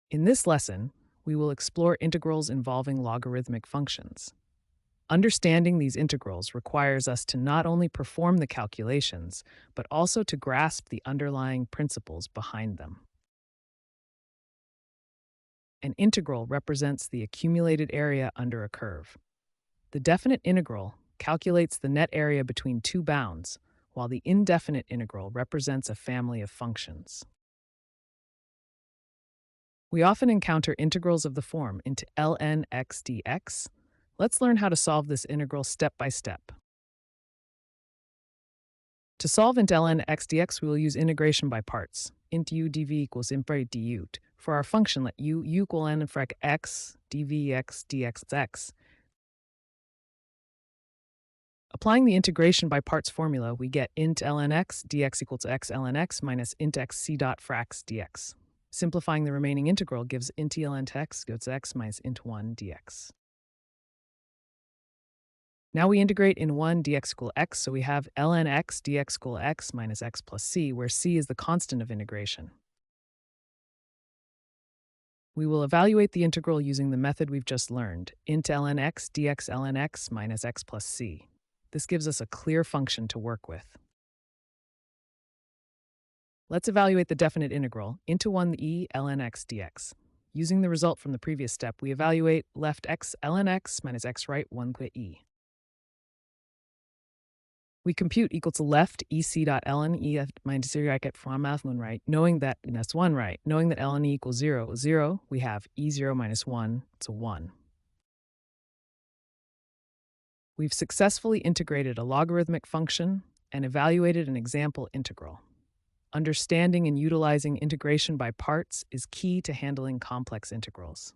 In this lesson, we will explore integrals involving logarithmic functions. Understanding these integrals requires us to not only perform the calculations, but also to grasp the underlying principles behind them. An integral represents the accumulated area under a curve. The definite integral calculates the net area between two bounds, while the indefinite integral represents a family of functions. We often encounter integrals of the form into ln x dx. Let's learn how to solve this integral step by step. To solve int ln x dx, we will use integration by parts. Int u dv equals int du. For our function, let u equal n for x dv x dx x. Applying the integration by parts formula, we get int ln x dx equal to x ln x minus int x c dot for x dx. Simplifying the remaining integral gives int ln x goes to x minus int 1 dx. Now we integrate in 1 dx equal x, so we have ln x dx equal x minus x plus c, where c is the constant of integration. We will evaluate the integral using the method we've just learned, int ln x dx ln x minus x plus c. This gives us a clear function to work with. Let's evaluate the definite integral, into 1 e ln x dx. Using the result from the previous step, we evaluate left x ln x minus x right 1 e. We compute equal to left ec dot ln e minus 0 I get from math 1 right, knowing that that's 1 right. Knowing that ln e equals 0, 0, we have e0 minus 1, it's a 1. We've successfully integrated a logarithmic function and evaluated an example integral. Understanding and utilizing integration by parts is key to handling complex integrals.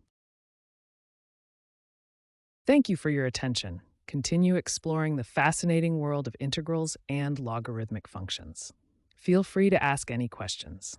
Thank you for your attention. Continue exploring the fascinating world of integrals and logarithmic functions. Feel free to ask any questions.